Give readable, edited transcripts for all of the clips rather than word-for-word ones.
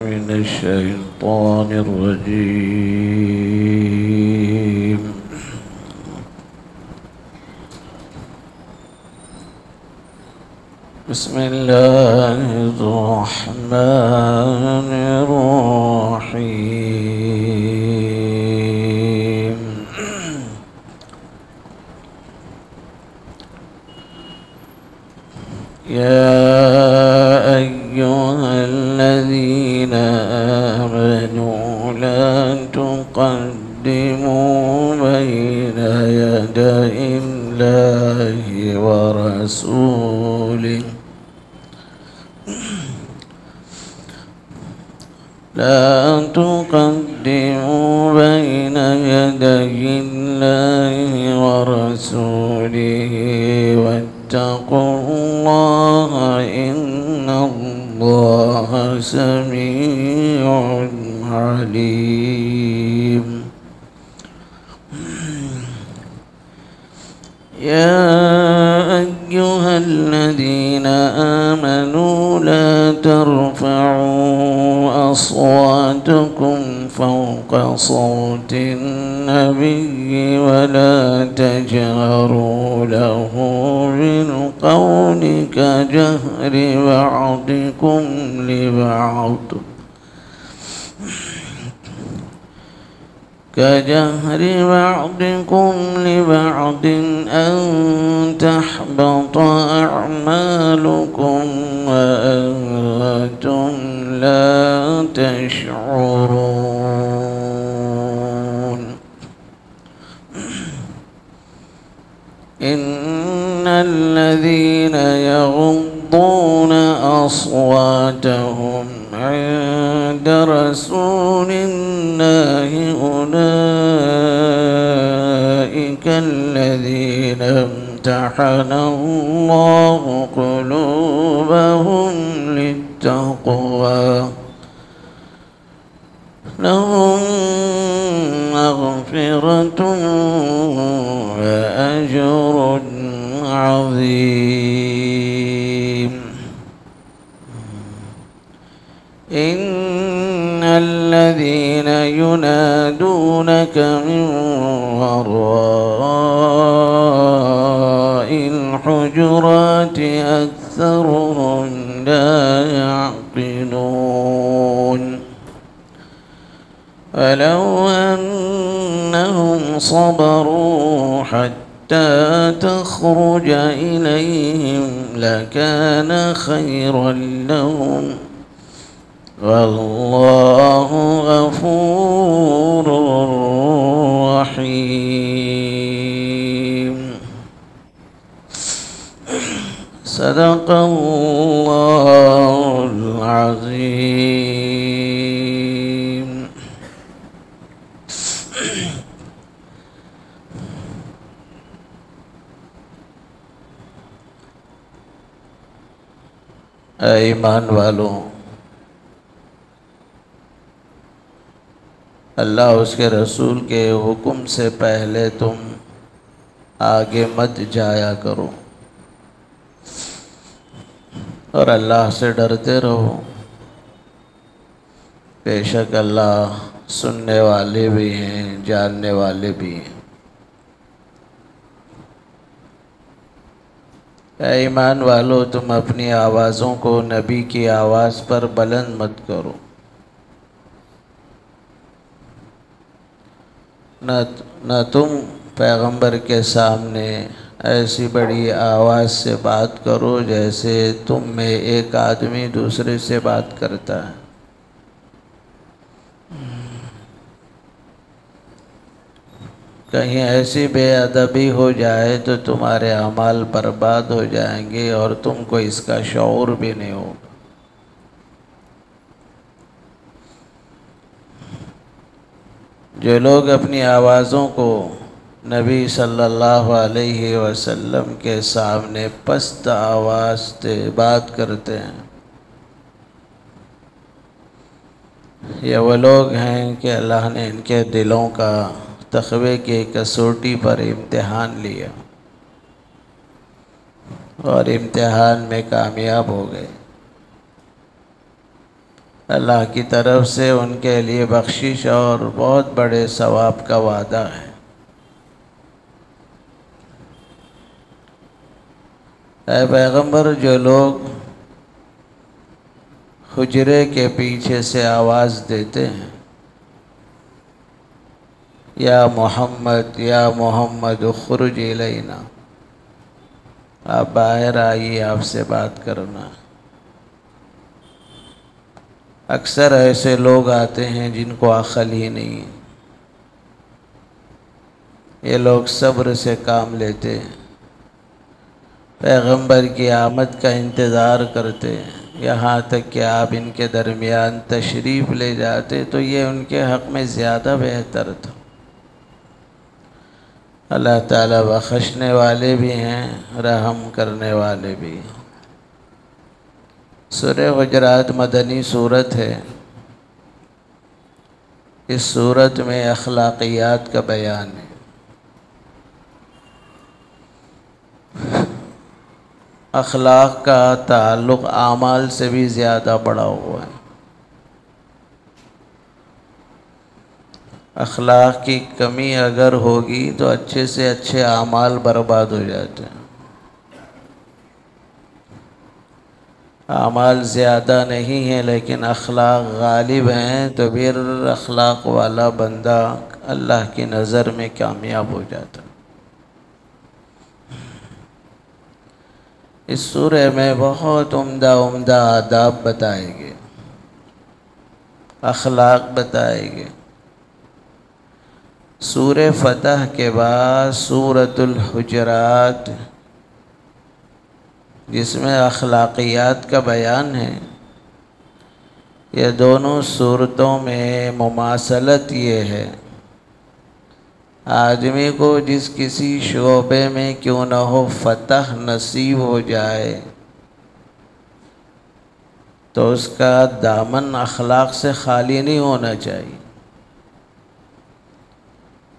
من الشيطان الرجيم. بسم الله الرحمن الرحيم. يا أيها الذين آمنوا لا تقدموا بين يدي الله ورسوله لا تقدموا بين يدي الله ورسوله واتقوا الله إن الله سميع عليم. يا أيها الذين آمنوا لا ترفعوا أصواتكم فوق صوت النبي ولا تجهروا له بالقول كجهر بعضكم لبعض أن تحبط أعمالكم وأنتم لا تشعرون. إن الذين يغضون أصواتهم عند رسول الله أولئك الذين امتحن الله قلوبهم للتقوى لهم مغفرة وأجر عظيم. إن الذين ينادونك من وراء الحجرات أكثرهم لا يعقلون. ولو أنهم صبروا حتى تخرج إليهم لكان خيرا لهم والله غفور رحيم. صدق الله العظيم. اے ایمان والوں، اللہ اس کے رسول کے حکم سے پہلے تم آگے مت جایا کرو اور اللہ سے ڈرتے رہو. بے شک اللہ سننے والے بھی ہیں، جاننے والے بھی ہیں. اے ایمان والو، تم اپنی آوازوں کو نبی کی آواز پر بلند مت کرو. نہ تم پیغمبر کے سامنے ایسی بڑی آواز سے بات کرو جیسے تم میں ایک آدمی دوسرے سے بات کرتا ہے. کہیں ایسی بے ادبی ہو جائے تو تمہارے اعمال برباد ہو جائیں گے اور تم کو اس کا شعور بھی نہیں ہوگا. جو لوگ اپنی آوازوں کو نبی صلی اللہ علیہ وسلم کے سامنے پست آواز سے بات کرتے ہیں، یہ وہ لوگ ہیں کہ اللہ نے ان کے دلوں کا تقوی کی کسوٹی پر امتحان لیا اور امتحان میں کامیاب ہو گئے. اللہ کی طرف سے ان کے لیے بخشش اور بہت بڑے ثواب کا وعدہ ہے۔ اے پیغمبر، جو لوگ حجرے کے پیچھے سے آواز دیتے ہیں یا محمد اخرج الینا، آپ باہر آئیے، آپ سے بات کرنا، اکثر ایسے لوگ آتے ہیں جن کو عقل ہی نہیں ہے۔ یہ لوگ صبر سے کام لیتے ہیں، پیغمبر کی آمد کا انتظار کرتے ہیں، یہاں تک کہ آپ ان کے درمیان تشریف لے جاتے تو یہ ان کے حق میں زیادہ بہتر تھا۔ اللہ تعالیٰ بخشنے والے بھی ہیں، رحم کرنے والے بھی ہیں۔ سورہ حجرات مدنی سورت ہے۔ اس سورت میں اخلاقیات کا بیان ہے۔ اخلاق کا تعلق اعمال سے بھی زیادہ بڑا ہوا ہے۔ اخلاق کی کمی اگر ہوگی تو اچھے سے اچھے اعمال برباد ہو جاتے ہیں۔ اعمال زیادہ نہیں ہیں لیکن اخلاق غالب ہیں تو پھر اخلاق والا بندہ اللہ کی نظر میں کامیاب ہو جاتا ہے۔ اس سورہ میں بہت عمدہ آداب بتائے گئے، اخلاق بتائے گئے۔ سورہ فتح کے بعد سورۃ الحجرات، جس میں اخلاقیات کا بیان ہے، یہ دونوں صورتوں میں مماثلت یہ ہے، آدمی کو جس کسی شعبے میں کیوں نہ ہو فتح نصیب ہو جائے تو اس کا دامن اخلاق سے خالی نہیں ہونا چاہیے۔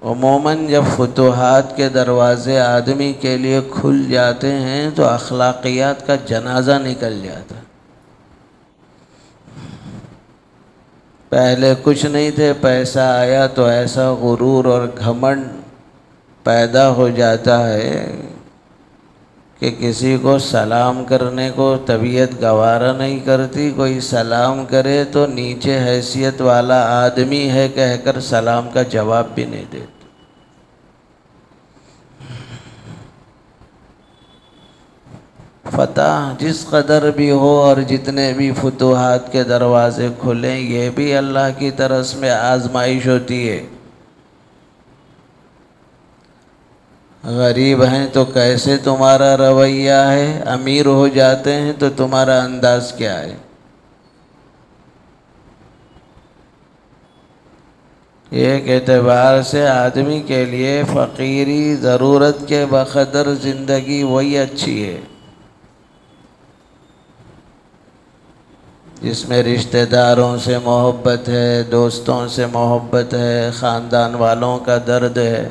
عموماً جب فتوحات کے دروازے آدمی کے لیے کھل جاتے ہیں تو اخلاقیات کا جنازہ نکل جاتا ہے۔ پہلے کچھ نہیں تھے، پیسہ آیا تو ایسا غرور اور گھمنڈ پیدا ہو جاتا ہے کہ کسی کو سلام کرنے کو طبیعت گوارا نہیں کرتی، کوئی سلام کرے تو نیچے حیثیت والا آدمی ہے کہہ کر سلام کا جواب بھی نہیں دیتا۔ فتح جس قدر بھی ہو اور جتنے بھی فتوحات کے دروازے کھلیں، یہ بھی اللہ کی طرف میں آزمائش ہوتی ہے۔ غریب ہیں تو کیسے تمہارا رویہ ہے، امیر ہو جاتے ہیں تو تمہارا انداز کیا ہے۔ ایک اعتبار سے آدمی کے لیے فقیری ضرورت کے بقدر زندگی وہی اچھی ہے جس میں رشتہ داروں سے محبت ہے، دوستوں سے محبت ہے، خاندان والوں کا درد ہے۔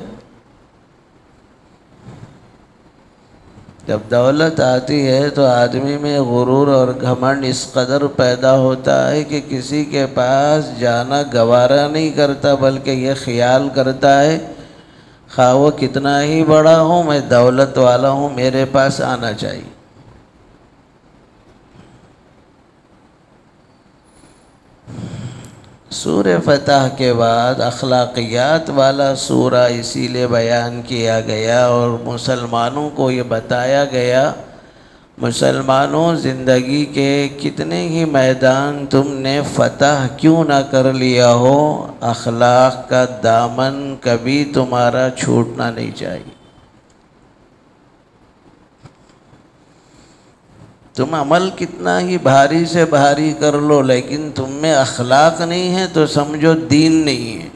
جب دولت آتی ہے تو آدمی میں غرور اور گھمنڈ اس قدر پیدا ہوتا ہے کہ کسی کے پاس جانا گوارا نہیں کرتا، بلکہ یہ خیال کرتا ہے خواہ وہ کتنا ہی بڑا ہوں، میں دولت والا ہوں، میرے پاس آنا چاہیے۔ سورہ فتح کے بعد اخلاقیات والا سورہ اسی لیے بیان کیا گیا اور مسلمانوں کو یہ بتایا گیا، مسلمانوں زندگی کے کتنے ہی میدان تم نے فتح کیوں نہ کر لیا ہو، اخلاق کا دامن کبھی تمہارا چھوٹنا نہیں چاہیے۔ تم عمل کتنا ہی بھاری سے بھاری کر لو، لیکن تم میں اخلاق نہیں ہے تو سمجھو دین نہیں ہے۔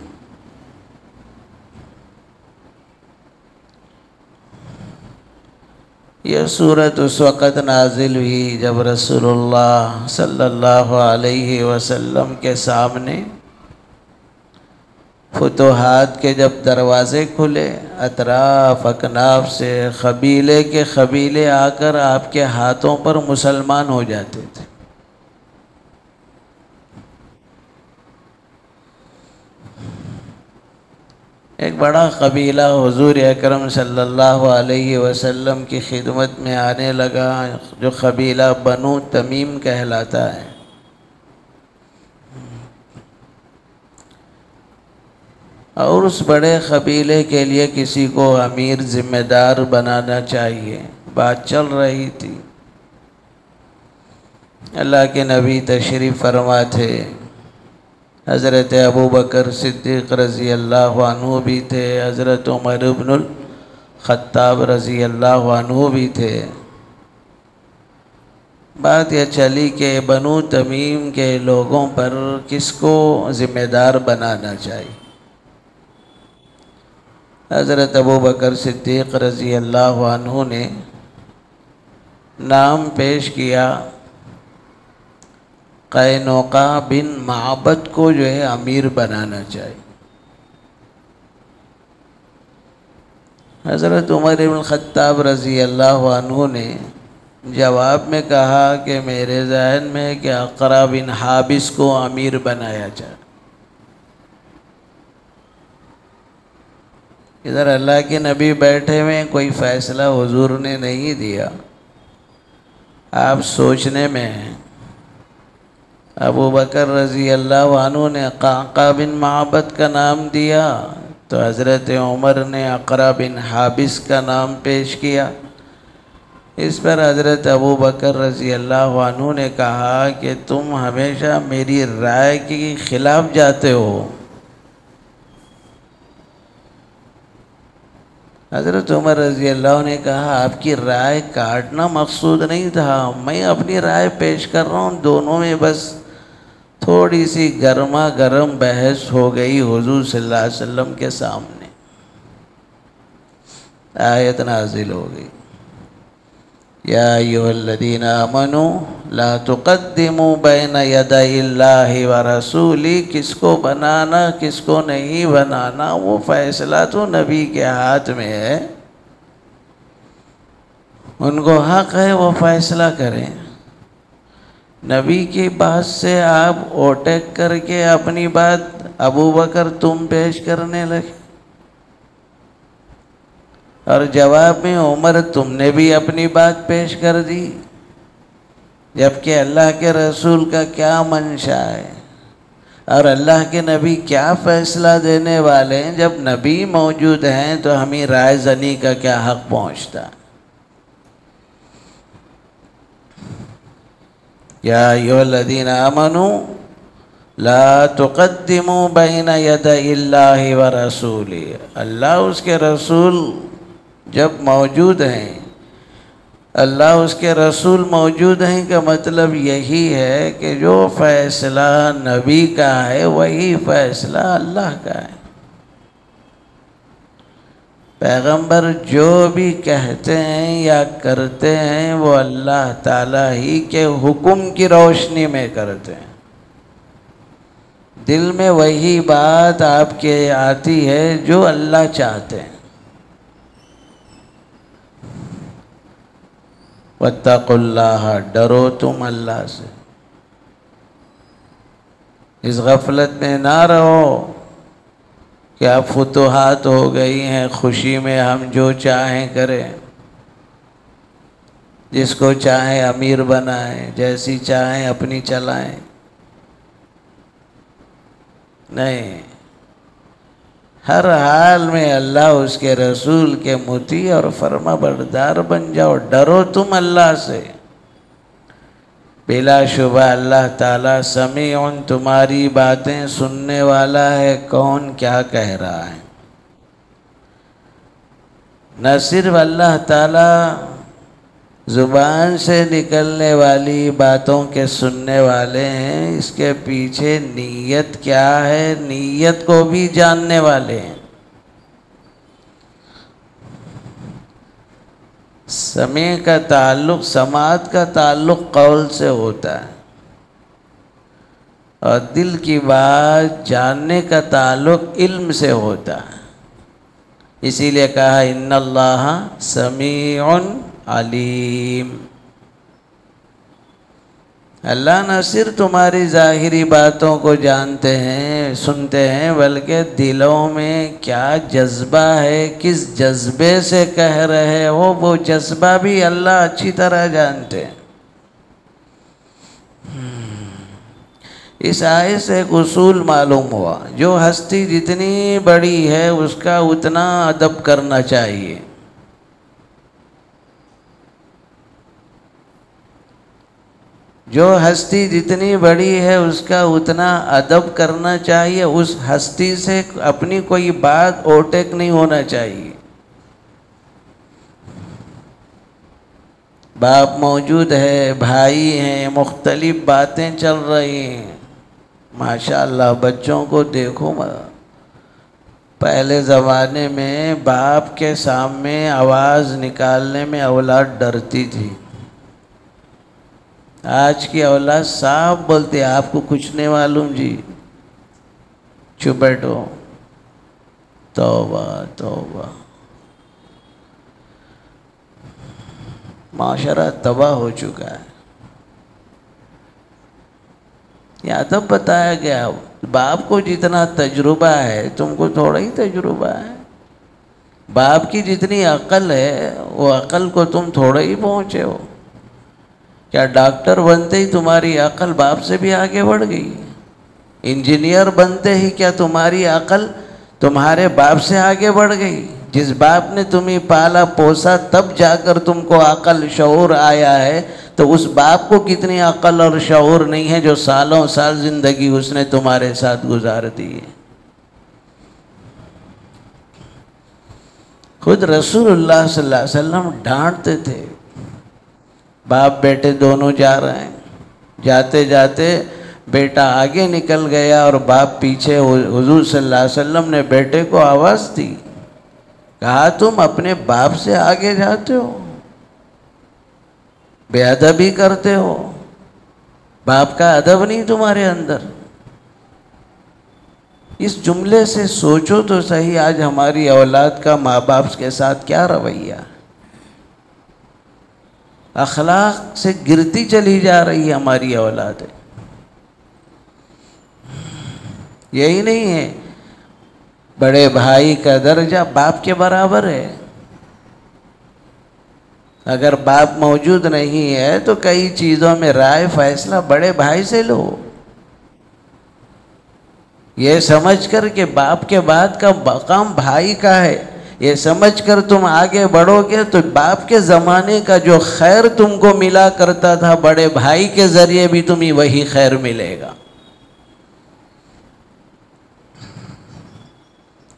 یہ سورت اس وقت نازل ہوئی جب رسول اللہ صلی اللہ علیہ وسلم کے سامنے فتوحات کے جب دروازے کھلے، اطراف اکناف سے قبیلے کے قبیلے آ کر آپ کے ہاتھوں پر مسلمان ہو جاتے تھے۔ ایک بڑا قبیلہ حضور اکرم صلی اللہ علیہ وسلم کی خدمت میں آنے لگا، جو قبیلہ بنو تمیم کہلاتا ہے۔ اور اس بڑے قبیلے کے لیے کسی کو امیر ذمہ دار بنانا چاہیے، بات چل رہی تھی۔ اللہ کے نبی تشریف فرما تھے، حضرت ابوبکر صدیق رضی اللہ عنہ بھی تھے، حضرت عمر بن الخطاب رضی اللہ عنہ بھی تھے۔ بات یہ چلی کہ بنو تمیم کے لوگوں پر کس کو ذمہ دار بنانا چاہیے۔ حضرت ابوبکر صدیق رضی اللہ عنہ نے نام پیش کیا، قینوقا بن معبد کو جو ہے امیر بنانا چاہیے۔ حضرت عمر بن الخطاب رضی اللہ عنہ نے جواب میں کہا کہ میرے ذہن میں ہے کہ اقرا بن حابس کو امیر بنایا جائے۔ ادھر اللہ کے نبی بیٹھے ہوئے، کوئی فیصلہ حضور نے نہیں دیا، آپ سوچنے میں ہیں۔ ابو بکر رضی اللہ عنہ نے قعقاع بن معبد کا نام دیا، تو حضرت عمر نے اقرا بن حابس کا نام پیش کیا۔ اس پر حضرت ابو بکر رضی اللہ عنہ نے کہا کہ تم ہمیشہ میری رائے کے خلاف جاتے ہو۔ حضرت عمر رضی اللہ عنہ نے کہا آپ کی رائے کاٹنا مقصود نہیں تھا، میں اپنی رائے پیش کر رہا ہوں، دونوں میں بس تھوڑی سی گرما گرم بحث ہو گئی حضور صلی اللہ علیہ وسلم کے سامنے۔ آیت نازل ہو گئی، یا ایھا الذین آمنوا لا تقدموا بین یدی اللہ ورسولہ۔ کس کو بنانا کس کو نہیں بنانا وہ فیصلہ تو نبی کے ہاتھ میں ہے، ان کو حق ہے وہ فیصلہ کریں۔ نبی کی بات سے آپ اوٹیک کر کے اپنی بات ابو بکر تم پیش کرنے لگے، اور جواب میں عمر تم نے بھی اپنی بات پیش کر دی، جبکہ اللہ کے رسول کا کیا منشا ہے اور اللہ کے نبی کیا فیصلہ دینے والے ہیں۔ جب نبی موجود ہیں تو ہمیں رائے زنی کا کیا حق پہنچتا ہے۔ یا ایھا الذین آمنوا لا تقدموا بین یدی اللہ ورسولہ۔ اللہ اس کے رسول جب موجود ہیں، اللہ اس کے رسول موجود ہیں کا مطلب یہی ہے کہ جو فیصلہ نبی کا ہے وہی فیصلہ اللہ کا ہے۔ پیغمبر جو بھی کہتے ہیں یا کرتے ہیں وہ اللہ تعالیٰ ہی کے حکم کی روشنی میں کرتے ہیں، دل میں وہی بات آپ کے آتی ہے جو اللہ چاہتے ہیں۔ واتقوا اللہ، ڈرو تم اللہ سے، اس غفلت میں نہ رہو کہ اب فتوحات ہو گئی ہیں، خوشی میں ہم جو چاہیں کریں، جس کو چاہیں امیر بنائیں، جیسی چاہیں اپنی چلائیں۔ نہیں، ہر حال میں اللہ اس کے رسول کے مطیع اور فرما بردار بن جاؤ، ڈرو تم اللہ سے۔ بلا شبہ اللہ تعالیٰ سمیع، تمہاری باتیں سننے والا ہے، کون کیا کہہ رہا ہے۔ نہ صرف اللہ تعالیٰ زبان سے نکلنے والی باتوں کے سننے والے ہیں، اس کے پیچھے نیت کیا ہے نیت کو بھی جاننے والے ہیں۔ سمع کا تعلق، سماعت کا تعلق قول سے ہوتا ہے، اور دل کی بات جاننے کا تعلق علم سے ہوتا ہے۔ اسی لیے کہا ان اللہ سمیع علیم۔ اللہ نہ صرف تمہاری ظاہری باتوں کو جانتے ہیں سنتے ہیں، بلکہ دلوں میں کیا جذبہ ہے، کس جذبے سے کہہ رہے ہو، وہ جذبہ بھی اللہ اچھی طرح جانتے ہیں۔ اس آیت سے ایک اصول معلوم ہوا، جو ہستی جتنی بڑی ہے اس کا اتنا ادب کرنا چاہیے۔ جو ہستی جتنی بڑی ہے اس کا اتنا ادب کرنا چاہیے، اس ہستی سے اپنی کوئی بات اوٹیک نہیں ہونا چاہیے۔ باپ موجود ہے، بھائی ہیں، مختلف باتیں چل رہی ہیں، ماشاءاللہ بچوں کو دیکھو، پہلے زمانے میں باپ کے سامنے آواز نکالنے میں اولاد ڈرتی تھی، آج کی اولاد صاف بولتے ہیں آپ کو کچھ نہیں معلوم جی، چپ بیٹھو۔ توبہ توبہ، معاشرہ تباہ ہو چکا ہے۔ یہ ادب بتایا گیا، باپ کو جتنا تجربہ ہے تم کو تھوڑا ہی تجربہ ہے، باپ کی جتنی عقل ہے وہ عقل کو تم تھوڑا ہی پہنچے ہو۔ کیا ڈاکٹر بنتے ہی تمہاری عقل باپ سے بھی آگے بڑھ گئی؟ انجینئر بنتے ہی کیا تمہاری عقل تمہارے باپ سے آگے بڑھ گئی؟ جس باپ نے تمہیں پالا پوسا تب جا کر تم کو عقل شعور آیا ہے، تو اس باپ کو کتنی عقل اور شعور نہیں ہے جو سالوں سال زندگی اس نے تمہارے ساتھ گزار دی ہے۔ خود رسول اللہ صلی اللہ علیہ وسلم ڈانٹتے تھے، باپ بیٹے دونوں جا رہے ہیں، جاتے جاتے بیٹا آگے نکل گیا اور باپ پیچھے، حضور صلی اللہ علیہ وسلم نے بیٹے کو آواز دی، کہا تم اپنے باپ سے آگے جاتے ہو، بے ادبی کرتے ہو، باپ کا ادب نہیں تمہارے اندر۔ اس جملے سے سوچو تو صحیح، آج ہماری اولاد کا ماں باپ کے ساتھ کیا رویہ، اخلاق سے گرتی چلی جا رہی ہے ہماری اولاد۔ یہی نہیں ہے، بڑے بھائی کا درجہ باپ کے برابر ہے، اگر باپ موجود نہیں ہے تو کئی چیزوں میں رائے فیصلہ بڑے بھائی سے لو، یہ سمجھ کر کہ باپ کے بعد کا مقام بھائی کا ہے، یہ سمجھ کر تم آگے بڑھو گے تو باپ کے زمانے کا جو خیر تم کو ملا کرتا تھا بڑے بھائی کے ذریعے بھی تمہیں وہی خیر ملے گا۔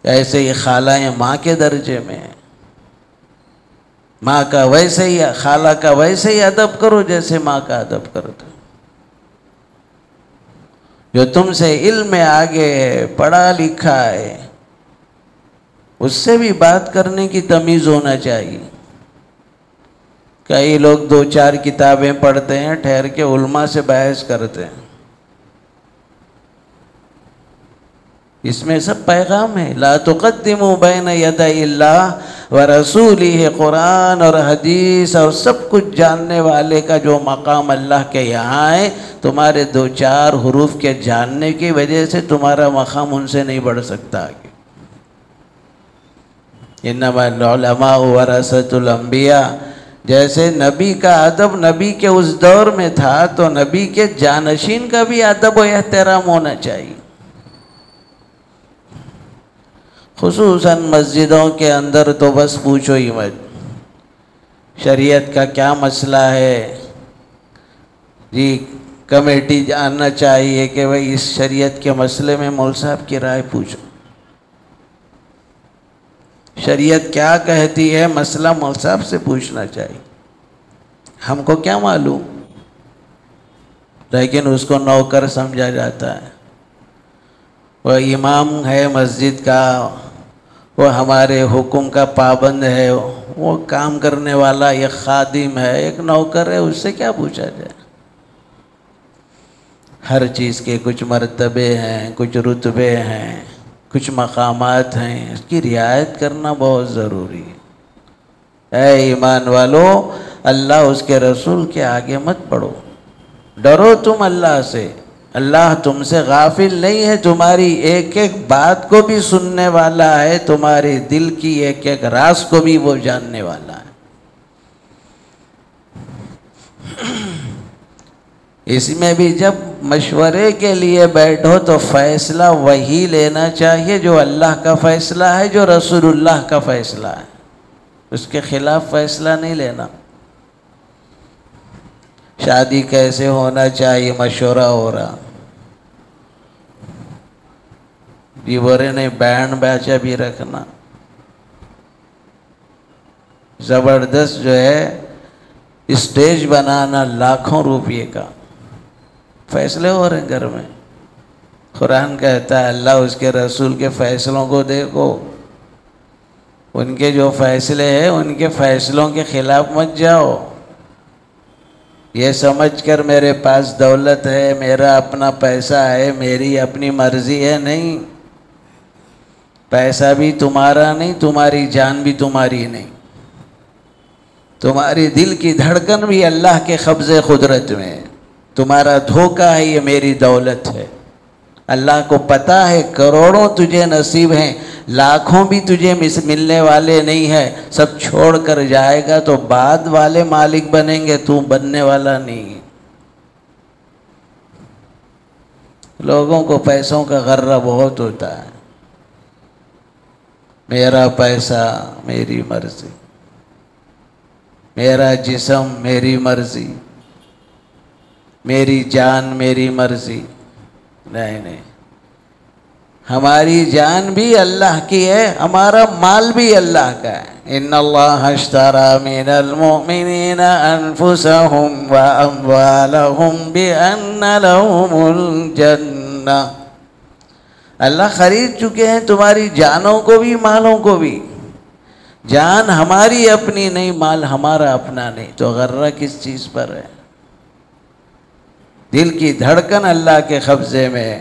ایسے ہی خالائیں ماں کے درجے میں، ماں کا ویسے ہی، خالہ کا ویسے ہی ادب کرو جیسے ماں کا ادب کرتے، جو تم سے علم میں آگے ہے، پڑھا لکھا ہے، اس سے بھی بات کرنے کی تمیز ہونا چاہیے۔ کئی لوگ 2-4 کتابیں پڑھتے ہیں، ٹھہر کے علماء سے بحث کرتے ہیں، اس میں سب پیغام ہے، لا تقدموا بین یدی اللہ ورسولہ، قرآن اور حدیث اور سب کچھ جاننے والے کا جو مقام اللہ کے یہاں ہے، تمہارے 2-4 حروف کے جاننے کی وجہ سے تمہارا مقام ان سے نہیں بڑھ سکتا آگے۔ انما العلماء ورثۃ الانبیاء، جیسے نبی کا ادب نبی کے اس دور میں تھا تو نبی کے جانشین کا بھی ادب و احترام ہونا چاہیے، خصوصاً مسجدوں کے اندر تو بس پوچھو ہی مت، شریعت کا کیا مسئلہ ہے جی، کمیٹی جاننا چاہیے کہ بھئی اس شریعت کے مسئلے میں مول صاحب کی رائے پوچھو، شریعت کیا کہتی ہے مسئلہ مول صاحب سے پوچھنا چاہیے، ہم کو کیا معلوم، لیکن اس کو نوکر سمجھا جاتا ہے، وہ امام ہے مسجد کا، وہ ہمارے حکم کا پابند ہے، وہ کام کرنے والا ایک خادم ہے، ایک نوکر ہے، اس سے کیا پوچھا جائے۔ ہر چیز کے کچھ مرتبے ہیں، کچھ رتبے ہیں، کچھ مقامات ہیں، اس کی رعایت کرنا بہت ضروری ہے۔ اے ایمان والو، اللہ اس کے رسول کے آگے مت بڑھو، ڈرو تم اللہ سے، اللہ تم سے غافل نہیں ہے، تمہاری ایک ایک بات کو بھی سننے والا ہے، تمہارے دل کی ایک ایک راز کو بھی وہ جاننے والا ہے۔ اس میں بھی جب مشورے کے لیے بیٹھو تو فیصلہ وہی لینا چاہیے جو اللہ کا فیصلہ ہے، جو رسول اللہ کا فیصلہ ہے، اس کے خلاف فیصلہ نہیں لینا۔ شادی کیسے ہونا چاہیے مشورہ ہو رہا، یہ بولے نہیں بینڈ باجا بھی رکھنا، زبردست جو ہے اسٹیج بنانا لاکھوں روپے کا، فیصلے ہو رہے ہیں گھر میں۔ قرآن کہتا ہے اللہ اس کے رسول کے فیصلوں کو دیکھو، ان کے جو فیصلے ہیں ان کے فیصلوں کے خلاف مت جاؤ، یہ سمجھ کر میرے پاس دولت ہے، میرا اپنا پیسہ ہے، میری اپنی مرضی ہے، نہیں، پیسہ بھی تمہارا نہیں، تمہاری جان بھی تمہاری نہیں، تمہاری دل کی دھڑکن بھی اللہ کے قبضے قدرت میں ہے، تمہارا دھوکہ ہے یہ میری دولت ہے۔ اللہ کو پتہ ہے کروڑوں تجھے نصیب ہیں، لاکھوں بھی تجھے ملنے والے نہیں ہیں، سب چھوڑ کر جائے گا تو بعد والے مالک بنیں گے، تو بننے والا نہیں۔ لوگوں کو پیسوں کا غرہ بہت ہوتا ہے، میرا پیسہ میری مرضی، میرا جسم میری مرضی، میری جان میری مرضی، نہیں نہیں، ہماری جان بھی اللہ کی ہے، ہمارا مال بھی اللہ کا ہے۔ ان اللہ اشتری من المؤمنین انفسهم واموالهم بان لهم الجنہ، اللہ خرید چکے ہیں تمہاری جانوں کو بھی مالوں کو بھی، جان ہماری اپنی نہیں، مال ہمارا اپنا نہیں، تو غرہ کس چیز پر ہے؟ دل کی دھڑکن اللہ کے قبضے میں،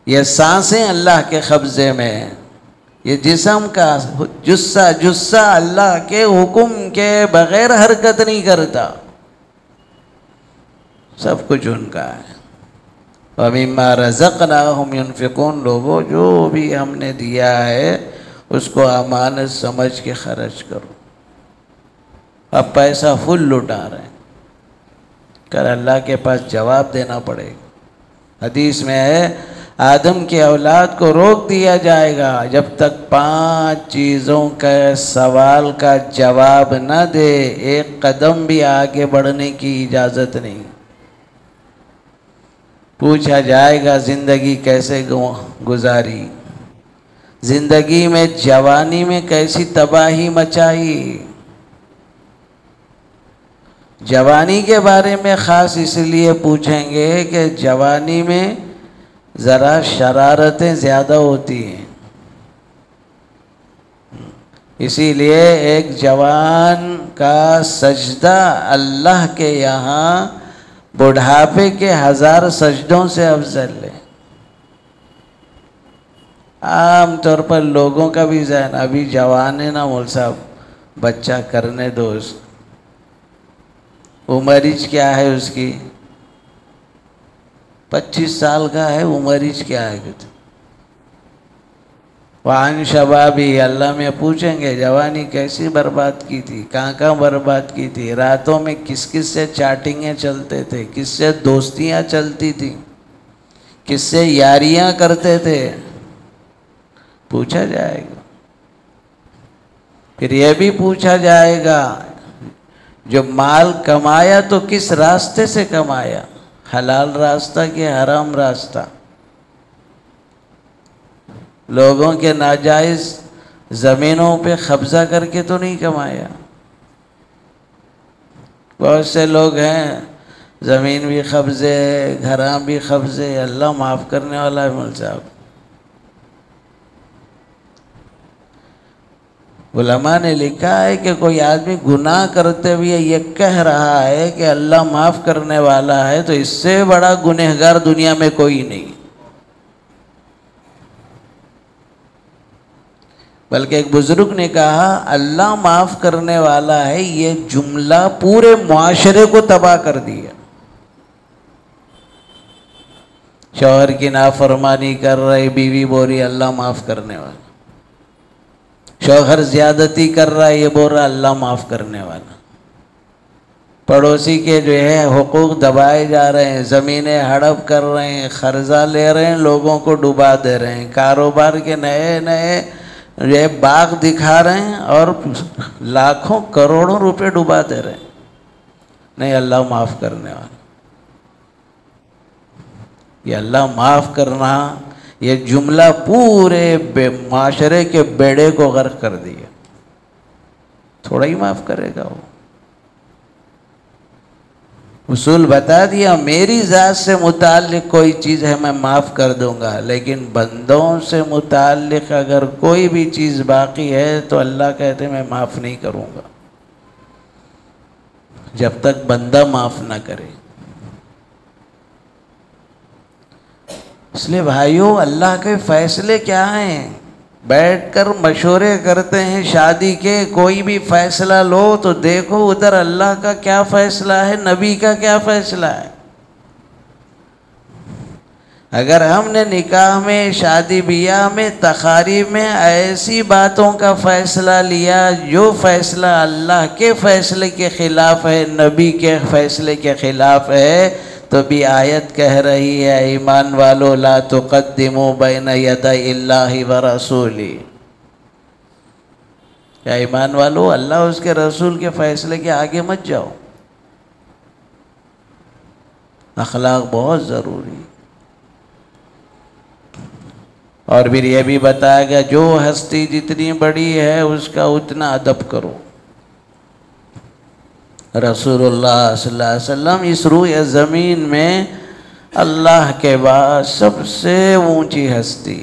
یہ سانسیں اللہ کے قبضے میں، یہ جسم کا جسہ اللہ کے حکم کے بغیر حرکت نہیں کرتا، سب کچھ ان کا ہے۔ وَمِمَّا رَزَقْنَاهُمْ يُنْفِقُونَ، لوگوں جو بھی ہم نے دیا ہے اس کو امانت سمجھ کے خرچ کرو۔ اب پیسہ فل لٹا رہے ہیں، کل اللہ کے پاس جواب دینا پڑے گا۔ حدیث میں ہے آدم کی اولاد کو روک دیا جائے گا جب تک 5 چیزوں کا سوال کا جواب نہ دے، ایک قدم بھی آگے بڑھنے کی اجازت نہیں۔ پوچھا جائے گا زندگی کیسے گزاری، زندگی میں جوانی میں کیسی تباہی مچائی۔ جوانی کے بارے میں خاص اس لیے پوچھیں گے کہ جوانی میں ذرا شرارتیں زیادہ ہوتی ہیں، اسی لیے ایک جوان کا سجدہ اللہ کے یہاں بڑھاپے کے 1000 سجدوں سے افضل ہے۔ عام طور پر لوگوں کا بھی ذہن ابھی جوان ہے نا مول صاحب، بچہ کرنے دو، عمرج کیا ہے اس کی، 25 سال کا ہے، عمرج کیا ہے؟ وعن شبابی، اللہ میں پوچھیں گے جوانی کیسی برباد کی تھی، کہاں کہاں برباد کی تھی، راتوں میں کس کس سے چاٹنگیں چلتے تھے، کس سے دوستیاں چلتی تھیں، کس سے یاریاں کرتے تھے، پوچھا جائے گا۔ پھر یہ بھی پوچھا جائے گا جو مال کمایا تو کس راستے سے کمایا، حلال راستہ کہ حرام راستہ، لوگوں کے ناجائز زمینوں پہ قبضہ کر کے تو نہیں کمایا۔ بہت سے لوگ ہیں زمین بھی قبضے، گھراں بھی قبضے، اللہ معاف کرنے والا ہے مول صاحب۔ علماء نے لکھا ہے کہ کوئی آدمی گناہ کرتے ہوئے یہ کہہ رہا ہے کہ اللہ معاف کرنے والا ہے تو اس سے بڑا گنہگار دنیا میں کوئی نہیں۔ بلکہ ایک بزرگ نے کہا اللہ معاف کرنے والا ہے، یہ جملہ پورے معاشرے کو تباہ کر دیا۔ شوہر کی نافرمانی کر رہے، بیوی بول رہی اللہ معاف کرنے والا، شوہر زیادتی کر رہا ہے، یہ بول رہا اللہ معاف کرنے والا، پڑوسی کے جو ہے حقوق دبائے جا رہے ہیں، زمینیں ہڑپ کر رہے ہیں، قرضہ لے رہے ہیں، لوگوں کو ڈبا دے رہے ہیں، کاروبار کے نئے نئے یہ باغ دکھا رہے ہیں اور لاکھوں کروڑوں روپے ڈبا دے رہے ہیں، نہیں اللہ معاف کرنے والا۔ یہ اللہ معاف کرنا، یہ جملہ پورے معاشرے کے بیڑے کو غرق کر دیا، تھوڑا ہی معاف کرے گا وہ۔ اصول بتا دیا، میری ذات سے متعلق کوئی چیز ہے میں معاف کر دوں گا، لیکن بندوں سے متعلق اگر کوئی بھی چیز باقی ہے تو اللہ کہتے میں معاف نہیں کروں گا جب تک بندہ معاف نہ کرے۔ اس لیے بھائیوں، اللہ کے فیصلے کیا ہیں؟ بیٹھ کر مشورے کرتے ہیں شادی کے، کوئی بھی فیصلہ لو تو دیکھو ادھر اللہ کا کیا فیصلہ ہے، نبی کا کیا فیصلہ ہے۔ اگر ہم نے نکاح میں، شادی بیاہ میں، تقاریب میں ایسی باتوں کا فیصلہ لیا جو فیصلہ اللہ کے فیصلے کے خلاف ہے، نبی کے فیصلے کے خلاف ہے، تو بھی آیت کہہ رہی ہے ایمان والو لا تقدموا بین یدی اللہ ورسولہ، یا ایمان والو اللہ اس کے رسول کے فیصلے کے آگے مت جاؤ۔ اخلاق بہت ضروری، اور پھر یہ بھی بتایا گیا جو ہستی جتنی بڑی ہے اس کا اتنا ادب کرو۔ رسول اللہ صلی اللہ علیہ وسلم اس روئے زمین میں اللہ کے بعد سب سے اونچی ہستی،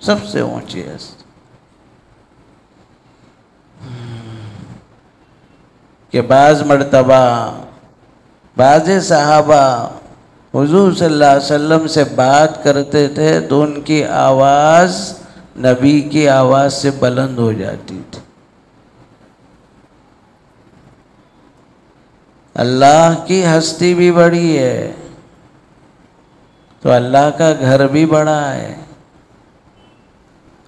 سب سے اونچی ہستی، کہ بعض مرتبہ بعض صحابہ حضور صلی اللہ علیہ وسلم سے بات کرتے تھے تو ان کی آواز نبی کی آواز سے بلند ہو جاتی تھی۔ اللہ کی ہستی بھی بڑی ہے تو اللہ کا گھر بھی بڑا ہے،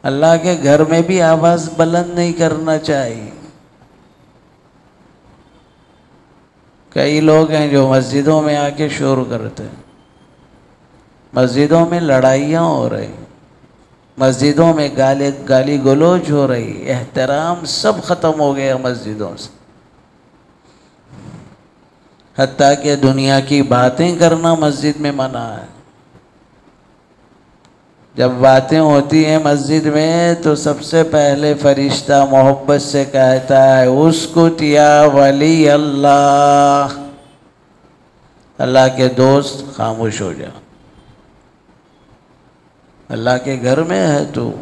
اللہ کے گھر میں بھی آواز بلند نہیں کرنا چاہیے۔ کئی لوگ ہیں جو مسجدوں میں آ کے شور کرتے ہیں، مسجدوں میں لڑائیاں ہو رہی، مسجدوں میں گالی گلوچ ہو رہی، احترام سب ختم ہو گیا مسجدوں سے، حتیٰ کہ دنیا کی باتیں کرنا مسجد میں منع ہے۔ جب باتیں ہوتی ہیں مسجد میں تو سب سے پہلے فرشتہ محبت سے کہتا ہے اسکت یا ولی اللہ، اللہ کے دوست خاموش ہو جا، اللہ کے گھر میں ہے تو۔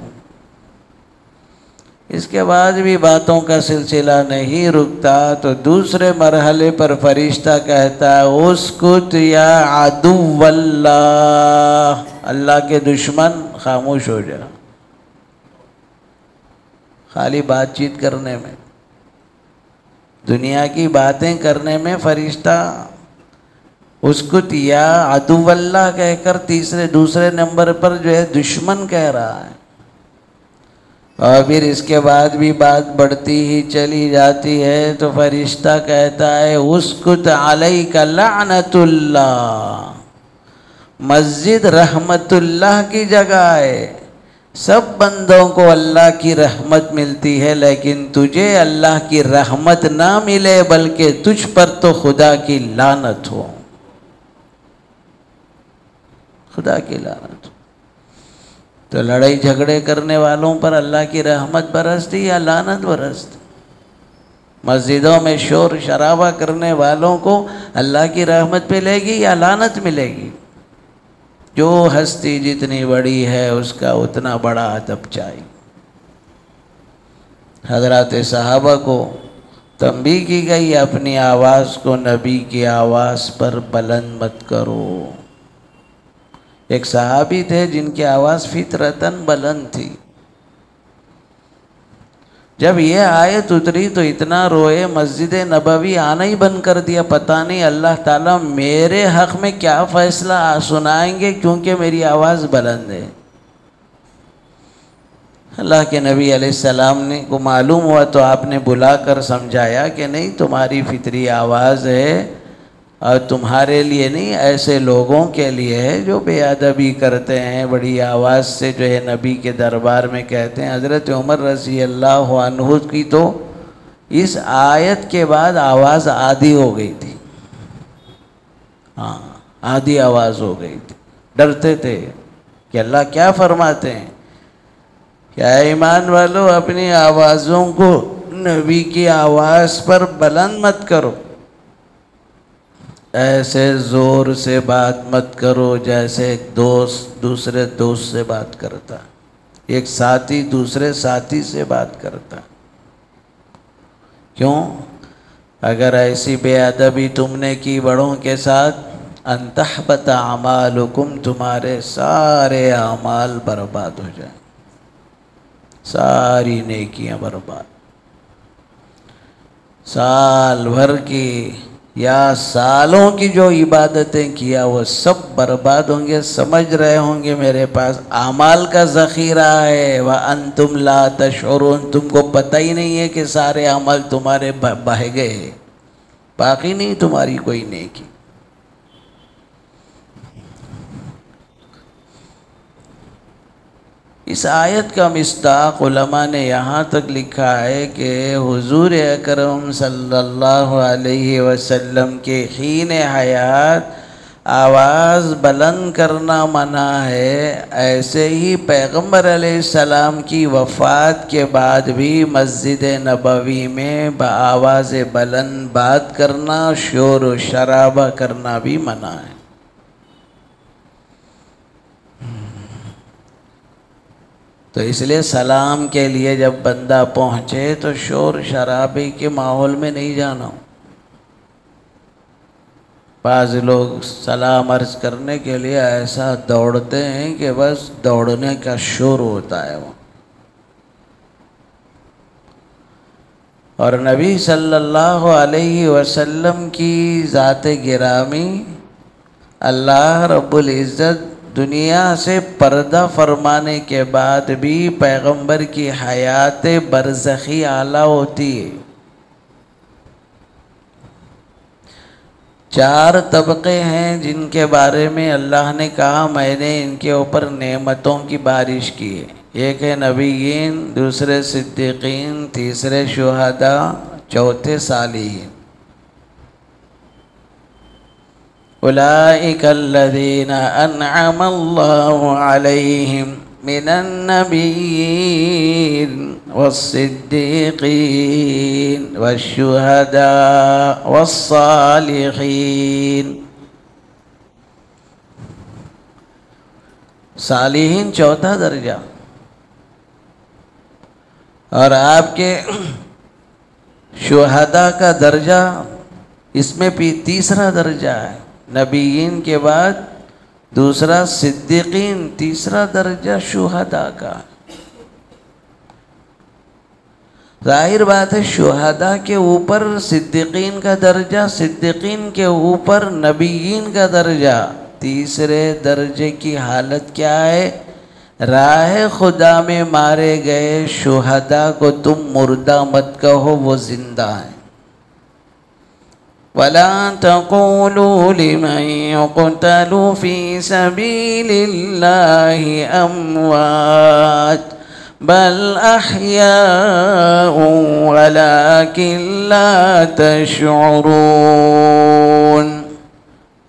اس کے بعد بھی باتوں کا سلسلہ نہیں رکتا تو دوسرے مرحلے پر فرشتہ کہتا ہے اسکت یا عدو اللہ، اللہ کے دشمن خاموش ہو جا۔ خالی بات چیت کرنے میں، دنیا کی باتیں کرنے میں فرشتہ اسکت یا عدو اللہ کہہ کر دوسرے نمبر پر جو ہے دشمن کہہ رہا ہے، اور پھر اس کے بعد بھی بات بڑھتی ہی چلی جاتی ہے تو فرشتہ کہتا ہے اسکت علیک لعنت اللہ، مسجد رحمت اللہ کی جگہ ہے، سب بندوں کو اللہ کی رحمت ملتی ہے لیکن تجھے اللہ کی رحمت نہ ملے بلکہ تجھ پر تو خدا کی لعنت ہو، خدا کی لعنت ہو۔ تو لڑائی جھگڑے کرنے والوں پر اللہ کی رحمت برستی یا لعنت برستی؟ مسجدوں میں شور شرابہ کرنے والوں کو اللہ کی رحمت ملے گی یا لعنت ملے گی؟ جو ہستی جتنی بڑی ہے اس کا اتنا بڑا ادب چاہیے۔ حضرات صحابہ کو تنبیہ کی گئی اپنی آواز کو نبی کی آواز پر بلند مت کرو۔ ایک صحابی تھے جن کی آواز فطرتاً بلند تھی، جب یہ آیت اتری تو اتنا روئے، مسجد نبوی آنا ہی بند کر دیا. پتہ نہیں اللہ تعالیٰ میرے حق میں کیا فیصلہ سنائیں گے، کیونکہ میری آواز بلند ہے. اللہ کے نبی علیہ السلام نے کو معلوم ہوا تو آپ نے بلا کر سمجھایا کہ نہیں، تمہاری فطری آواز ہے اور تمہارے لیے نہیں، ایسے لوگوں کے لیے ہے جو بے ادبی کرتے ہیں، بڑی آواز سے جو ہے نبی کے دربار میں کہتے ہیں. حضرت عمر رضی اللہ عنہ کی تو اس آیت کے بعد آواز عادی ہو گئی تھی. ہاں، عادی آواز ہو گئی تھی. ڈرتے تھے کہ اللہ کیا فرماتے ہیں. کیا ایمان والو، اپنی آوازوں کو نبی کی آواز پر بلند مت کرو، ایسے زور سے بات مت کرو جیسے ایک دوست دوسرے دوست سے بات کرتا، ایک ساتھی دوسرے ساتھی سے بات کرتا. کیوں؟ اگر ایسی بے ادبی تم نے کی بڑوں کے ساتھ، ان تحبط اعمالکم، تمہارے سارے اعمال برباد ہو جائیں، ساری نیکیاں برباد. سال بھر کی یا سالوں کی جو عبادتیں کیا وہ سب برباد ہوں گے. سمجھ رہے ہوں گے میرے پاس اعمال کا ذخیرہ ہے، وَأَنْتُمْ لَا تَشْعُرُونَ، تم کو پتہ ہی نہیں ہے کہ سارے عمل تمہارے بہہ گئے، باقی نہیں تمہاری کوئی نیکی. اس آیت کا مصداق علماء نے یہاں تک لکھا ہے کہ حضور اکرم صلی اللہ علیہ وسلم کے حین حیات آواز بلند کرنا منع ہے، ایسے ہی پیغمبر علیہ السلام کی وفات کے بعد بھی مسجد نبوی میں بآواز بلند بات کرنا، شور و شرابہ کرنا بھی منع ہے. تو اس لیے سلام کے لیے جب بندہ پہنچے تو شور شرابے کے ماحول میں نہیں جانا. بعض لوگ سلام عرض کرنے کے لیے ایسا دوڑتے ہیں کہ بس دوڑنے کا شور ہوتا ہے وہ. اور نبی صلی اللہ علیہ وسلم کی ذات گرامی اللہ رب العزت دنیا سے پردہ فرمانے کے بعد بھی پیغمبر کی حیات برزخی اعلیٰ ہوتی ہے. 4 طبقے ہیں جن کے بارے میں اللہ نے کہا میں نے ان کے اوپر نعمتوں کی بارش کی ہے. ایک ہے نبیین، دوسرے صدیقین، تیسرے شہداء، چوتھے صالحین. اولئک الذین انعم اللہ علیہم من النبیین والصدیقین والشہداء والصالحین. صالحین چوتھا درجہ، اور آپ کے شہداء کا درجہ اس میں بھی تیسرا درجہ ہے. نبیین کے بعد دوسرا صدیقین، تیسرا درجہ شہداء کا. ظاہر بات ہے شہداء کے اوپر صدیقین کا درجہ، صدیقین کے اوپر نبیین کا درجہ. تیسرے درجے کی حالت کیا ہے؟ راہ خدا میں مارے گئے شہداء کو تم مردہ مت کہو، وہ زندہ ہیں. وَلَا تَقُولُوا لِمَنْ يُقْتَلُ فِي سَبِيلِ اللَّهِ أَمْوَاتٌ بَلْ أَحْيَاءٌ وَلَكِنْ لَا تَشْعُرُونَ.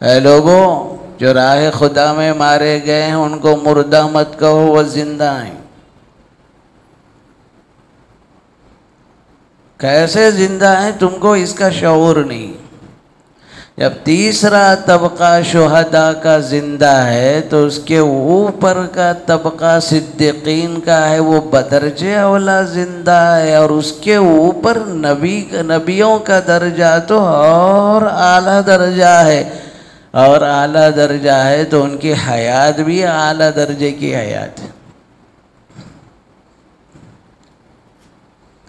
اے لوگوں، جو راہ خدا میں مارے گئے ہیں ان کو مردہ مت کہو، وہ زندہ ہیں. کیسے زندہ ہیں تم کو اس کا شعور نہیں. جب تیسرا طبقہ شہداء کا زندہ ہے تو اس کے اوپر کا طبقہ صدیقین کا ہے، وہ بدرجہ اولا زندہ ہے. اور اس کے اوپر نبیوں کا درجہ تو اور اعلیٰ درجہ ہے، اور اعلیٰ درجہ ہے تو ان کی حیات بھی اعلیٰ درجے کی حیات ہے.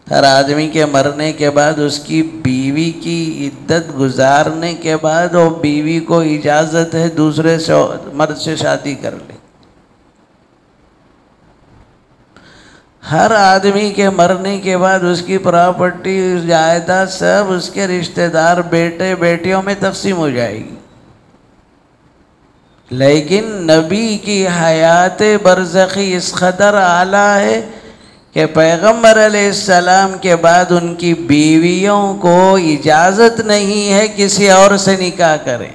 ہر آدمی کے مرنے کے بعد اس کی بیوی کی عدت گزارنے کے بعد وہ بیوی کو اجازت ہے دوسرے مرد سے شادی کر لے. ہر آدمی کے مرنے کے بعد اس کی پراپرٹی جائیداد سب اس کے رشتہ دار بیٹے بیٹیوں میں تقسیم ہو جائے گی. لیکن نبی کی حیات برزخی اس قدر اعلیٰ ہے کہ پیغمبر علیہ السلام کے بعد ان کی بیویوں کو اجازت نہیں ہے کسی اور سے نکاح کریں.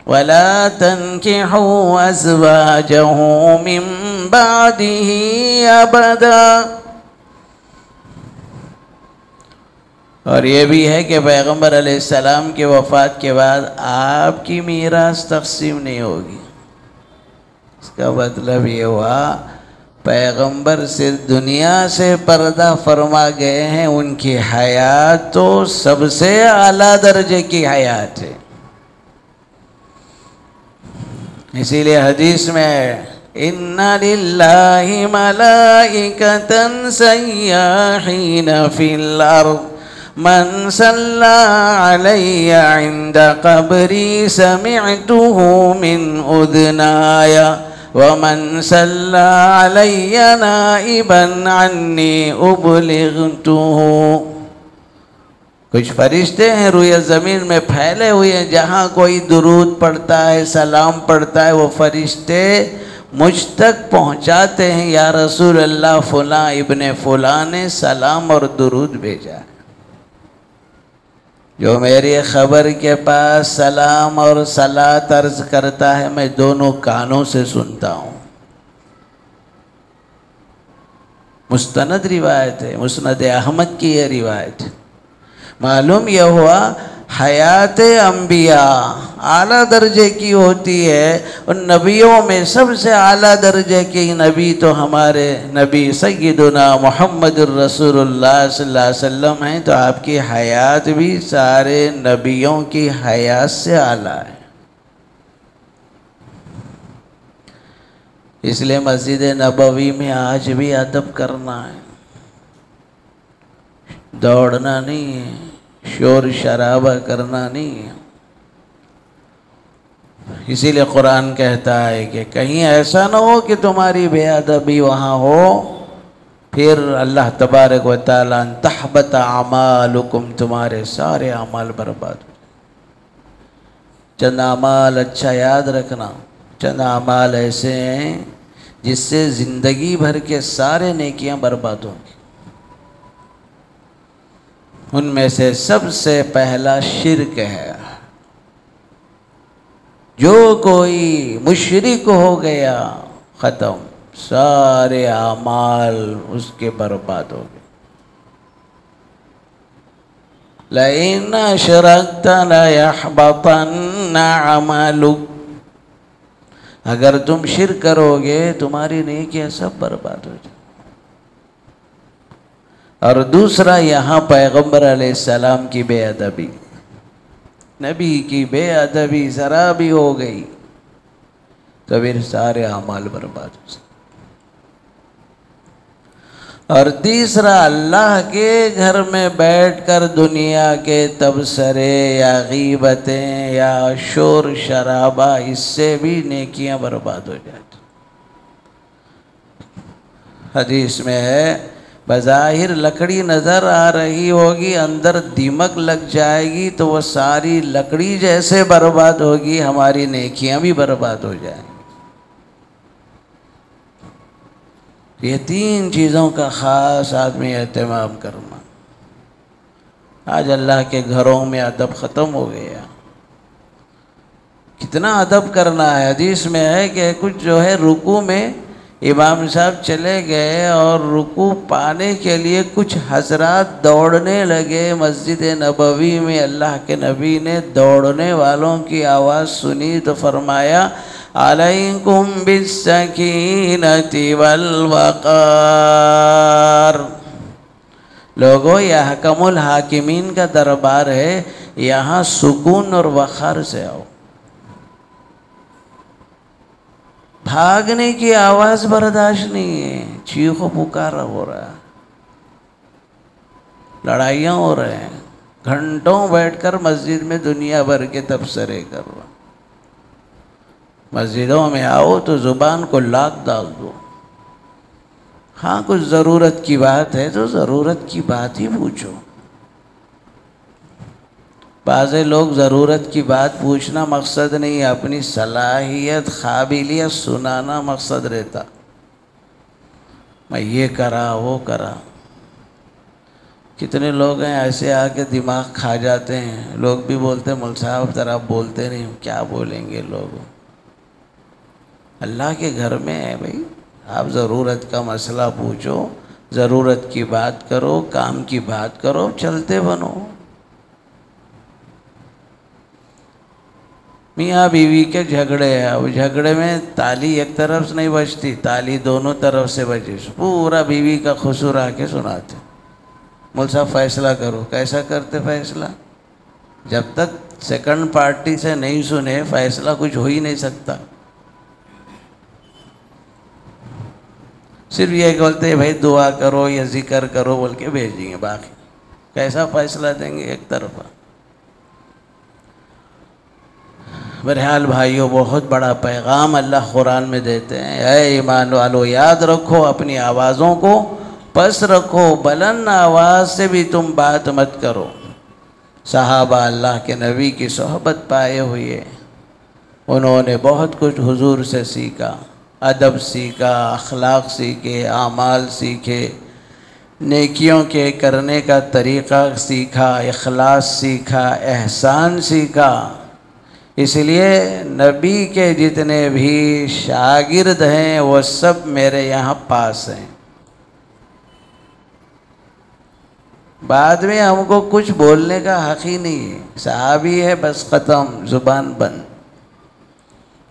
وَلَا تَنْكِحُوا أَزْوَاجَهُ مِن بَعْدِهِ أَبَدًا. اور یہ بھی ہے کہ پیغمبر علیہ السلام کے وفات کے بعد آپ کی میراث تقسیم نہیں ہوگی. اس کا مطلب یہ ہوا پیغمبر سے دنیا سے پردہ فرما گئے ہیں. ان کی حیات تو سب سے اعلیٰ درجے کی حیات ہے. اسی لیے حدیث میں اِنَّ لِلَّهِ مَلَائِكَةً سَيَّاحِينَ فِي الْأَرْضِ من صلى علي عند قبري سمعته من أذناي ومن صلى علي نائبا عني أبلغته. کچھ فرشتے ہیں روئے زمین میں پھیلے ہوئے ہیں، جہاں کوئی درود پڑھتا ہے سلام پڑھتا ہے وہ فرشتے مجھ تک پہنچاتے ہیں یا رسول اللہ فلاں ابن فلاں نے سلام اور درود بھیجا ہے. جو میری خبر کے پاس سلام اور صلاۃ عرض کرتا ہے میں دونوں کانوں سے سنتا ہوں. مستند روایت ہے، مسند احمد کی یہ روایت. معلوم یہ ہوا حیات انبیاء اعلیٰ درجے کی ہوتی ہے. ان نبیوں میں سب سے اعلیٰ درجے کی نبی تو ہمارے نبی سیدنا محمد الرسول اللہ صلی اللہ علیہ وسلم ہیں. تو آپ کی حیات بھی سارے نبیوں کی حیات سے اعلیٰ ہے. اس لیے مسجد نبوی میں آج بھی ادب کرنا ہے، دوڑنا نہیں ہے، شور شرابہ کرنا نہیں ہے. اسی لیے قرآن کہتا ہے کہ کہیں ایسا نہ ہو کہ تمہاری بے ادبی وہاں ہو، پھر اللہ تبارک و تعالیٰ تحبط اعمالکم، تمہارے سارے اعمال برباد ہو. چند اعمال اچھا یاد رکھنا، چند اعمال ایسے ہیں جس سے زندگی بھر کے سارے نیکیاں برباد ہوں گی. ان میں سے سب سے پہلا شرک ہے. جو کوئی مشرک ہو گیا ختم، سارے اعمال اس کے برباد ہو گئے. لَإِنْ أَشْرَكْتَ لَيَحْبَطَنَّ عَمَلُكَ. اگر تم شرک کرو گے تمہاری نیکیاں سب برباد ہو جائیں. اور دوسرا یہاں پیغمبر علیہ السلام کی بے ادبی، نبی کی بے ادبی ذرا بھی ہو گئی تو پھر سارے اعمال برباد ہو جائیں. اور تیسرا اللہ کے گھر میں بیٹھ کر دنیا کے تبصرے یا غیبتیں یا شور شرابہ، اس سے بھی نیکیاں برباد ہو جاتی. حدیث میں ہے بظاہر لکڑی نظر آ رہی ہوگی، اندر دیمک لگ جائے گی تو وہ ساری لکڑی جیسے برباد ہوگی، ہماری نیکیاں بھی برباد ہو جائیں. یہ تین چیزوں کا خاص آدمی اہتمام کرنا. آج اللہ کے گھروں میں ادب ختم ہو گیا. کتنا ادب کرنا ہے. حدیث میں ہے کہ کچھ جو ہے رکوع میں امام صاحب چلے گئے اور رکوع پانے کے لیے کچھ حضرات دوڑنے لگے مسجد نبوی میں. اللہ کے نبی نے دوڑنے والوں کی آواز سنی تو فرمایا علیکم بالسکینۃ والوقار. لوگو یہ حکم الحاکمین کا دربار ہے، یہاں سکون اور وقار سے آؤ. بھاگنے کی آواز برداشت نہیں ہے، چیخو پکارا ہو رہا ہے. لڑائیاں ہو رہے ہیں، گھنٹوں بیٹھ کر مسجد میں دنیا بھر کے تبصرے کر رہا۔ مسجدوں میں آؤ تو زبان کو لاک ڈال دو۔ ہاں کچھ ضرورت کی بات ہے تو ضرورت کی بات ہی پوچھو۔ بعض لوگ ضرورت کی بات پوچھنا مقصد نہیں، اپنی صلاحیت قابلیت سنانا مقصد رہتا، میں یہ کرا وہ کرا۔ کتنے لوگ ہیں ایسے آ کے دماغ کھا جاتے ہیں، لوگ بھی بولتے ہیں مول صاحب ذرا بولتے نہیں، کیا بولیں گے لوگ؟ اللہ کے گھر میں ہے بھائی، آپ ضرورت کا مسئلہ پوچھو، ضرورت کی بات کرو، کام کی بات کرو، چلتے بنو۔ میاں بیوی کے جھگڑے ہیں، اب جھگڑے میں تالی ایک طرف سے نہیں بجتی، تالی دونوں طرف سے بجے، پورا بیوی کا قصور آ کے سناتے۔ مول صاحب فیصلہ کرو، کیسا کرتے فیصلہ؟ جب تک سیکنڈ پارٹی سے نہیں سنے فیصلہ کچھ ہو ہی نہیں سکتا۔ صرف یہ بولتے ہیں بھائی دعا کرو یا ذکر کرو بول کے بھیجیں گے، باقی کیسا فیصلہ دیں گے ایک طرفہ؟ بہرحال بھائیو، بہت بڑا پیغام اللہ قرآن میں دیتے ہیں، اے ایمان والو یاد رکھو، اپنی آوازوں کو پس رکھو، بلند آواز سے بھی تم بات مت کرو۔ صحابہ اللہ کے نبی کی صحبت پائے ہوئے، انہوں نے بہت کچھ حضور سے سیکھا، ادب سیکھا، اخلاق سیکھے، اعمال سیکھے، نیکیوں کے کرنے کا طریقہ سیکھا، اخلاص سیکھا، احسان سیکھا۔ اس لیے نبی کے جتنے بھی شاگرد ہیں وہ سب میرے یہاں پاس ہیں۔ بعد میں ہم کو کچھ بولنے کا حق ہی نہیں ہے، صحابی ہے بس ختم، زبان بند۔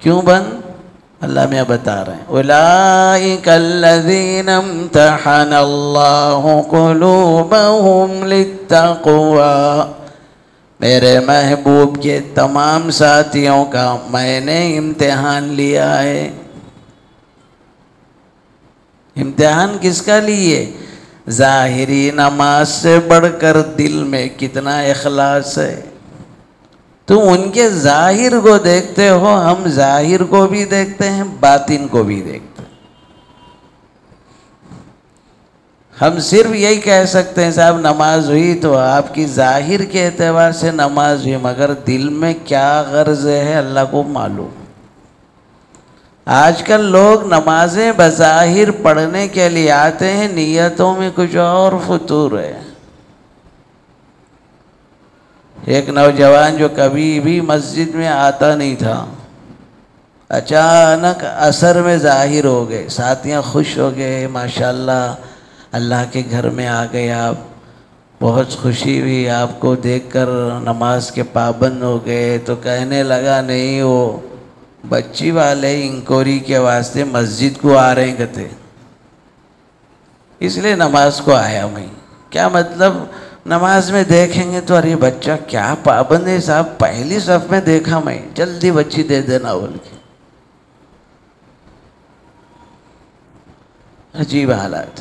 کیوں بند؟ اللہ میں بتا رہے ہیں، اولئک الذین امتحن اللہ قلوبہم للتقوی، میرے محبوب کے تمام ساتھیوں کا میں نے امتحان لیا ہے۔ امتحان کس کا لیے؟ ظاہری نماز سے بڑھ کر دل میں کتنا اخلاص ہے۔ تم ان کے ظاہر کو دیکھتے ہو، ہم ظاہر کو بھی دیکھتے ہیں، باطن کو بھی دیکھتے ہیں۔ ہم صرف یہی کہہ سکتے ہیں صاحب نماز ہوئی تو آپ کی ظاہر کے اعتبار سے نماز ہوئی، مگر دل میں کیا غرض ہے اللہ کو معلوم۔ آج کل لوگ نمازیں بظاہر پڑھنے کے لیے آتے ہیں، نیتوں میں کچھ اور فطور ہے۔ ایک نوجوان جو کبھی بھی مسجد میں آتا نہیں تھا، اچانک عصر میں ظاہر ہو گئے، ساتھیاں خوش ہو گئے، ماشاءاللہ اللہ کے گھر میں آ گئے آپ، بہت خوشی ہوئی آپ کو دیکھ کر، نماز کے پابند ہو گئے۔ تو کہنے لگا نہیں، وہ بچی والے انکوری کے واسطے مسجد کو آ رہے تھے، اس لیے نماز کو آیا میں۔ کیا مطلب؟ نماز میں دیکھیں گے تو ارے بچہ کیا پابند ہے صاحب، پہلی صف میں دیکھا میں، جلدی بچی دے دینا بول کے۔ عجیب حالات۔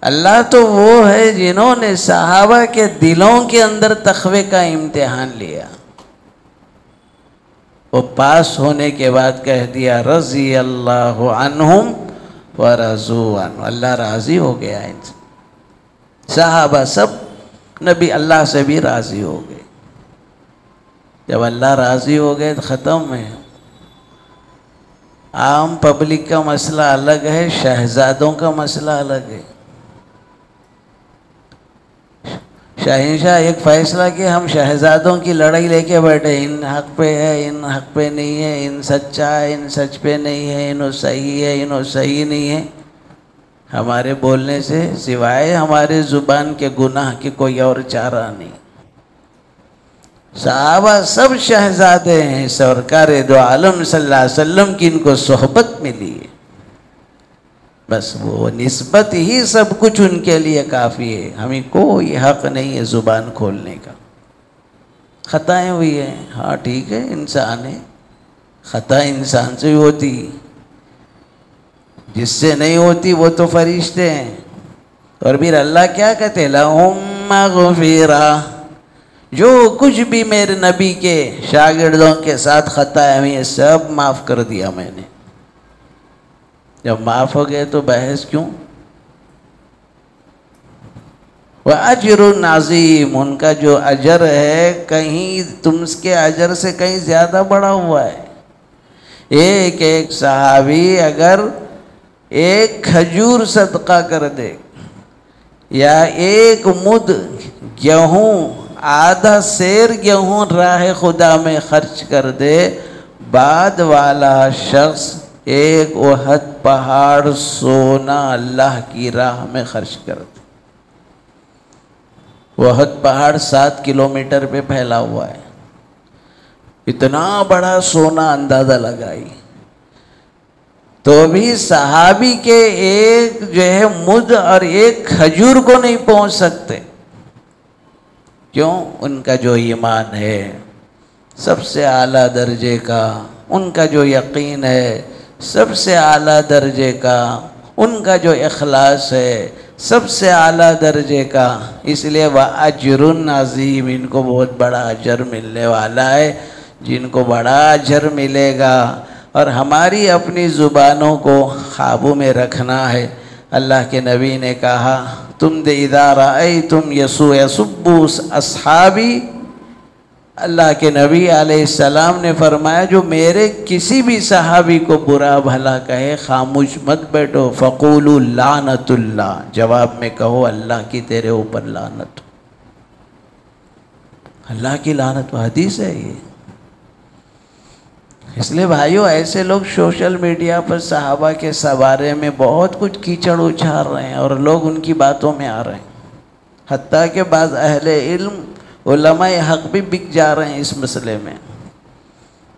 اللہ تو وہ ہے جنہوں نے صحابہ کے دلوں کے اندر تقوی کا امتحان لیا، وہ پاس ہونے کے بعد کہہ دیا رضی اللہ عنہم ورضوا عنہ، اللہ راضی ہو گیا ان سے۔ صحابہ سب نبی اللہ سے بھی راضی ہو گئے۔ جب اللہ راضی ہو گئے تو ختم ہے۔ عام پبلک کا مسئلہ الگ ہے، شہزادوں کا مسئلہ الگ ہے۔ شہنشاہ ایک فیصلہ کہ ہم شہزادوں کی لڑائی لے کے بیٹھے، ان حق پہ ہے، ان حق پہ نہیں ہے، ان سچا ہے، ان سچ پہ نہیں ہے، انہوں صحیح ہے، انہوں صحیح نہیں ہے۔ ہمارے بولنے سے سوائے ہمارے زبان کے گناہ کی کوئی اور چارہ نہیں۔ صحابہ سب شہزادے ہیں، سرکار دو عالم صلی اللہ علیہ وسلم کی ان کو صحبت ملی ہے، بس وہ نسبت ہی سب کچھ ان کے لیے کافی ہے۔ ہمیں کوئی حق نہیں ہے زبان کھولنے کا۔ خطائیں ہوئی ہیں، ہاں ٹھیک ہے، انسان ہے، خطا انسان سے بھی ہوتی، جس سے نہیں ہوتی وہ تو فرشتے ہیں۔ اور پھر اللہ کیا کہتے لہم مغفرہ، جو کچھ بھی میرے نبی کے شاگردوں کے ساتھ خطا ہے یہ سب معاف کر دیا میں نے۔ جب معاف ہو گئے تو بحث کیوں؟ وَأَجْرٌ عَظِيمٌ، ان کا جو اجر ہے کہیں تم کے اجر سے کہیں زیادہ بڑا ہوا ہے۔ ایک ایک صحابی اگر ایک کھجور صدقہ کر دے یا ایک مد گیہوں، آدھا سیر گیہوں راہ خدا میں خرچ کر دے، بعد والا شخص ایک احد پہاڑ سونا اللہ کی راہ میں خرچ کر دے۔ احد پہاڑ 7 کلومیٹر پہ پھیلا ہوا ہے، اتنا بڑا سونا اندازہ لگائی تو بھی صحابی کے ایک جو ہے مد اور ایک کھجور کو نہیں پہنچ سکتے۔ کیوں؟ ان کا جو ایمان ہے سب سے اعلیٰ درجے کا، ان کا جو یقین ہے سب سے اعلیٰ درجے کا، ان کا جو اخلاص ہے سب سے اعلیٰ درجے کا، اس لیے وَأَجْرٌ عَظِيمٌ، ان کو بہت بڑا اجر ملنے والا ہے، جن کو بڑا اجر ملے گا۔ اور ہماری اپنی زبانوں کو قابو میں رکھنا ہے۔ اللہ کے نبی نے کہا تم اذا رأیتم یسب اصحابی، اللہ کے نبی علیہ السلام نے فرمایا جو میرے کسی بھی صحابی کو برا بھلا کہے خاموش مت بیٹھو، فقولوا لعنت اللہ، جواب میں کہو اللہ کی تیرے اوپر لعنت، اللہ کی لعنت، حدیث ہے یہ۔ اس لیے بھائیو ایسے لوگ سوشل میڈیا پر صحابہ کے بارے میں بہت کچھ کیچڑ اچھال رہے ہیں اور لوگ ان کی باتوں میں آ رہے ہیں، حتیٰ کہ بعض اہل علم علماء حق بھی بک جا رہے ہیں اس مسئلے میں۔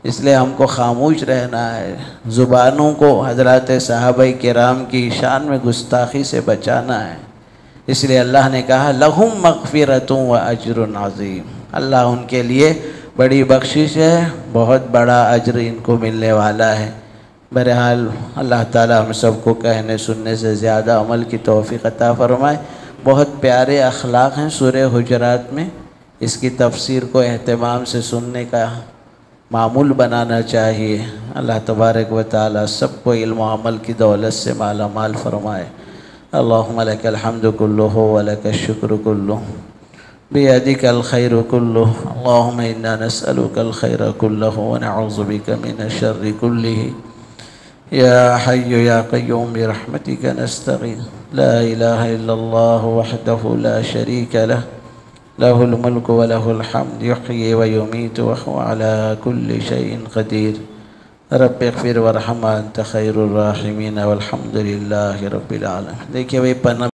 اس لیے ہم کو خاموش رہنا ہے، زبانوں کو حضرات صحابہ کرام کی شان میں گستاخی سے بچانا ہے۔ اس لیے اللہ نے کہا لَهُمْ مَغْفِرَةٌ وَأَجْرٌ عَظِيمٌ، اللہ ان کے لیے بڑی بخشش ہے، بہت بڑا اجر ان کو ملنے والا ہے۔ بہرحال اللہ تعالی ہم سب کو کہنے سننے سے زیادہ عمل کی توفیق عطا فرمائے۔ بہت پیارے اخلاق ہیں سورہ حجرات میں، اس کی تفسیر کو اہتمام سے سننے کا معمول بنانا چاہیے۔ اللہ تبارک و تعالی سب کو علم و عمل کی دولت سے مالا مال فرمائے۔ اللہم لک الحمد کلہ ولک الشکر کلہ بیدک الخیر کلہ، اللہم انا نسألک الخیر کلہ ونعوذ بک من الشر کلہ، یا حی یا قیوم برحمتک نستغیث، لا الہ الا اللہ وحدہ لا شریک لہ، لہ الملک ولہ الحمد یحیی ویمیت وہو علی کل شیء قدیر، رب اغفر وارحم انت خیر الراحمین والحمد للہ رب العالمین۔ دیکھیے بھئی